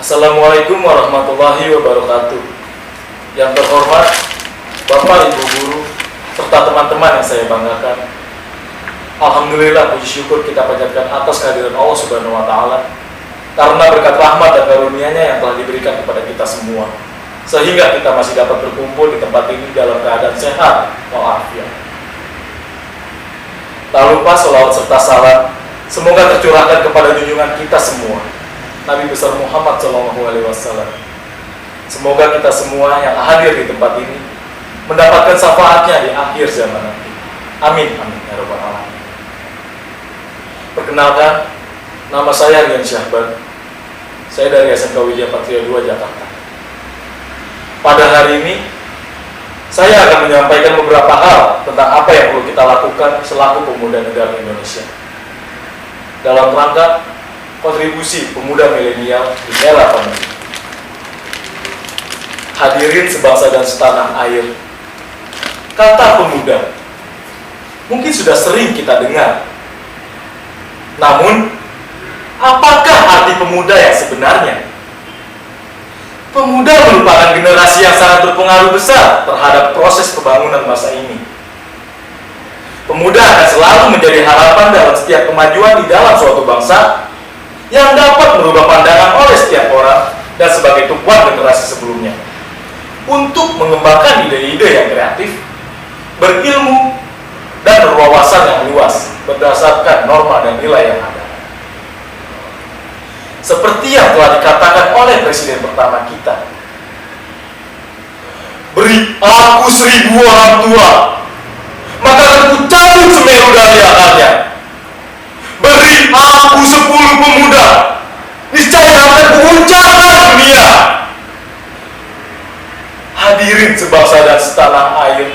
Assalamualaikum warahmatullahi wabarakatuh. Yang terhormat Bapak, Ibu Guru, serta teman-teman yang saya banggakan. Alhamdulillah, puji syukur kita panjatkan atas kehadiran Allah Subhanahu wa Ta'ala, karena berkat rahmat dan karunia-Nya yang telah diberikan kepada kita semua, sehingga kita masih dapat berkumpul di tempat ini dalam keadaan sehat walafiat. Tak lupa sholawat serta salam semoga tercurahkan kepada junjungan kita semua, Nabi besar Muhammad SAW. Semoga kita semua yang hadir di tempat ini mendapatkan syafaatnya di akhir zaman nanti. Amin, amin, ya rabbal alamin. Perkenalkan, nama saya Rian Syahban. Saya dari SMK Widya Patria 2 Jakarta. Pada hari ini, saya akan menyampaikan beberapa hal tentang apa yang perlu kita lakukan selaku pemuda negara Indonesia dalam rangka kontribusi pemuda milenial di era pandemi. Hadirin sebangsa dan setanah air, kata pemuda mungkin sudah sering kita dengar. Namun, apakah arti pemuda yang sebenarnya? Pemuda merupakan generasi yang sangat berpengaruh besar terhadap proses pembangunan masa ini. Pemuda akan selalu menjadi harapan dalam setiap kemajuan di dalam suatu bangsa, yang dapat merubah pandangan oleh setiap orang dan sebagai tumpuan generasi sebelumnya untuk mengembangkan ide-ide yang kreatif, berilmu, dan berwawasan yang luas berdasarkan norma dan nilai yang ada. Seperti yang telah dikatakan oleh Presiden pertama kita, beri aku 1000 orang tua, maka akan kucabut Semeru dari akarnya. Beri aku 10 pemuda, niscaya akan kuguncangkan dunia. Hadirin sebangsa dan setanah air,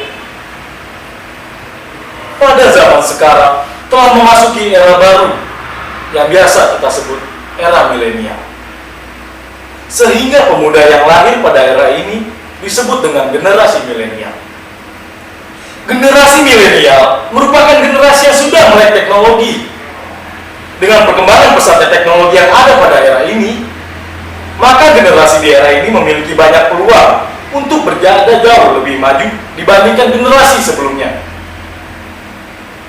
pada zaman sekarang telah memasuki era baru yang biasa kita sebut era milenial. Sehingga pemuda yang lahir pada era ini disebut dengan generasi milenial. Generasi milenial merupakan generasi yang sudah melek teknologi. Dengan perkembangan pesatnya teknologi yang ada pada era ini, maka generasi di era ini memiliki banyak peluang untuk berjalan jauh lebih maju dibandingkan generasi sebelumnya.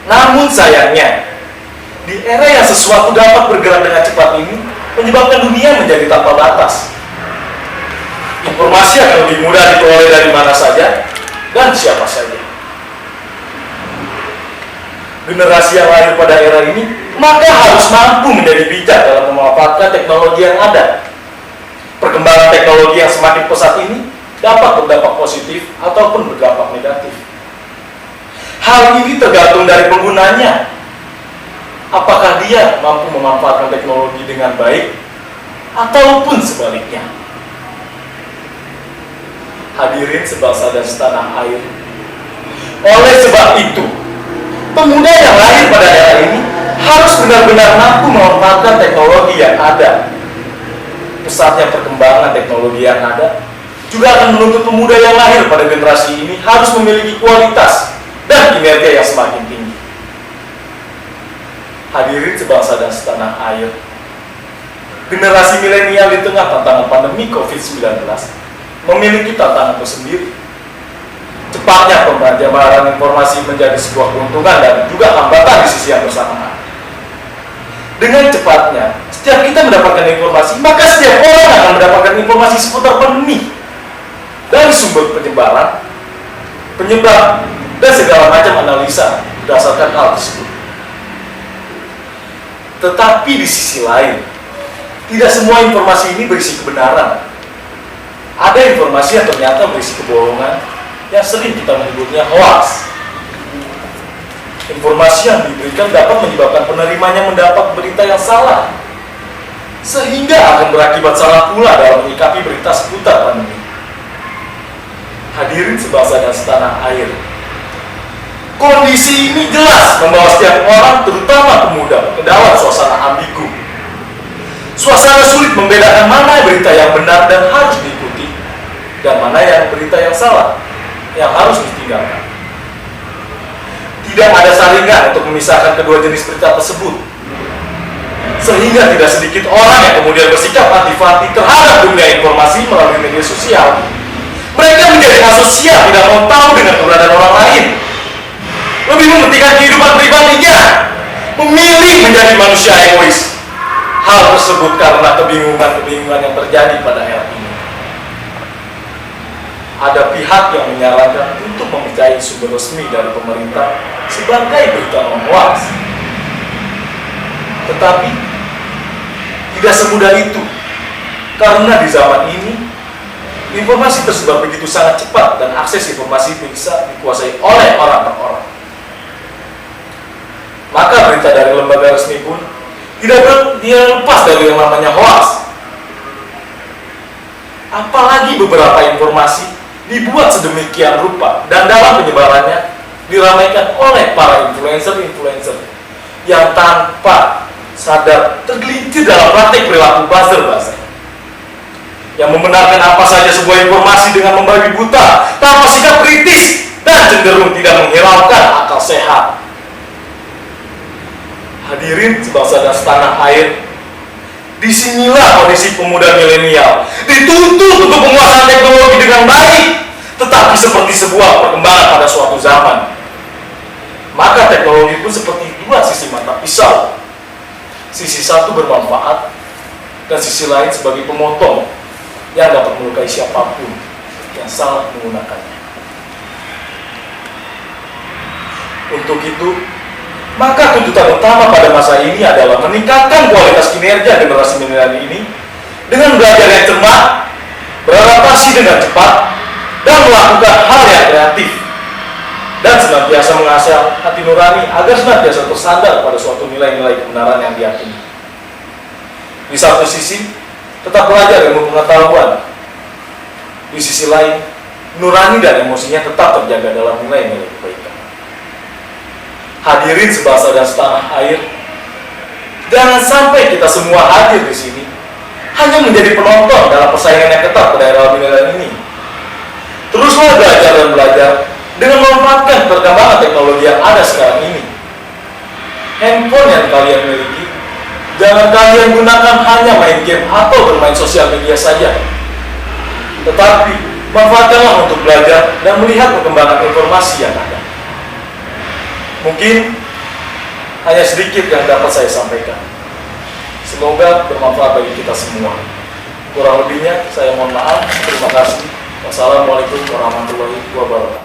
Namun sayangnya, di era yang sesuatu dapat bergerak dengan cepat ini menyebabkan dunia menjadi tanpa batas. Informasi akan lebih mudah diperoleh dari mana saja dan siapa saja. Generasi yang lahir pada era ini maka harus mampu menjadi bijak dalam memanfaatkan teknologi yang ada. Perkembangan teknologi yang semakin pesat ini dapat berdampak positif ataupun berdampak negatif. Hal ini tergantung dari penggunanya. Apakah dia mampu memanfaatkan teknologi dengan baik ataupun sebaliknya. Hadirin sebangsa dan setanah air, oleh sebab itu, pemuda yang lahir pada era ini harus benar-benar mampu memanfaatkan teknologi yang ada. Pesatnya perkembangan teknologi yang ada juga akan menuntut pemuda yang lahir pada generasi ini harus memiliki kualitas dan kinerja yang semakin tinggi. Hadirin sebangsa dan setanah air, generasi milenial di tengah tantangan pandemi COVID-19 memiliki tantangan tersendiri. Cepatnya penyebaran informasi menjadi sebuah keuntungan dan juga hambatan di sisi yang bersamaan. Dengan cepatnya, setiap kita mendapatkan informasi, maka setiap orang akan mendapatkan informasi seputar pandemi dari sumber penyebaran, penyebab, dan segala macam analisa berdasarkan hal tersebut. Tetapi di sisi lain, tidak semua informasi ini berisi kebenaran. Ada informasi yang ternyata berisi kebohongan, yang sering kita menyebutnya hoax. Informasi yang diberikan dapat menyebabkan penerimanya mendapat berita yang salah, sehingga akan berakibat salah pula dalam menyikapi berita seputar pandemi. Hadirin sebangsa dan setanah air, kondisi ini jelas membawa setiap orang, terutama pemuda, ke dalam suasana ambigu. Suasana sulit membedakan mana berita yang benar dan harus diikuti, dan mana yang berita yang salah yang harus ditinggalkan. Tidak ada saringan untuk memisahkan kedua jenis berita tersebut. Sehingga tidak sedikit orang yang kemudian bersikap antipati terhadap dunia informasi melalui media sosial. Mereka menjadi asosial, tidak mau tahu dengan keberadaan orang lain, lebih mementingkan kehidupan pribadinya, memilih menjadi manusia egois. Hal tersebut karena kebingungan yang terjadi pada era ini. Ada pihak yang menyarankan untuk mempercayai sumber resmi dari pemerintah sebagai berita hoax. Tetapi tidak semudah itu, karena di zaman ini informasi tersebar begitu sangat cepat dan akses informasi bisa dikuasai oleh orang per orang. Maka berita dari lembaga resmi pun tidak lepas dari yang namanya hoax. Apalagi beberapa informasi dibuat sedemikian rupa dan dalam penyebarannya diramaikan oleh para influencer yang tanpa sadar tergelincir dalam praktik perilaku buzzer, yang membenarkan apa saja sebuah informasi dengan membabi buta tanpa sikap kritis dan cenderung tidak menghiraukan akal sehat. Hadirin sebangsa dan setanah air, disinilah kondisi pemuda milenial dituntut untuk menguasai teknologi dengan baik, tetapi seperti sebuah perkembangan pada suatu zaman. Maka teknologi pun seperti dua sisi mata pisau. Sisi satu bermanfaat dan sisi lain sebagai pemotong yang dapat melukai siapapun yang salah menggunakannya. Untuk itu, maka tuntutan utama pada masa ini adalah meningkatkan kualitas kinerja generasi milenial ini dengan belajar yang cermat, beradaptasi dengan cepat, dan melakukan hal yang kreatif, dan senantiasa mengasah hati nurani agar senantiasa bersandar pada suatu nilai-nilai kebenaran yang diyakini. Di satu sisi, tetap belajar ilmu pengetahuan. Di sisi lain, nurani dan emosinya tetap terjaga dalam nilai-nilai kebaikan. Hadirin sebangsa dan setanah air, jangan sampai kita semua hadir di sini hanya menjadi penonton dalam persaingan yang ketat pada era milenial ini. Teruslah belajar dan belajar dengan memanfaatkan perkembangan teknologi yang ada sekarang ini. Handphone yang kalian miliki, jangan kalian gunakan hanya main game atau bermain sosial media saja, tetapi manfaatkanlah untuk belajar dan melihat perkembangan informasi yang ada. Mungkin hanya sedikit yang dapat saya sampaikan. Semoga bermanfaat bagi kita semua. Kurang lebihnya saya mohon maaf. Terima kasih. Wassalamualaikum warahmatullahi wabarakatuh.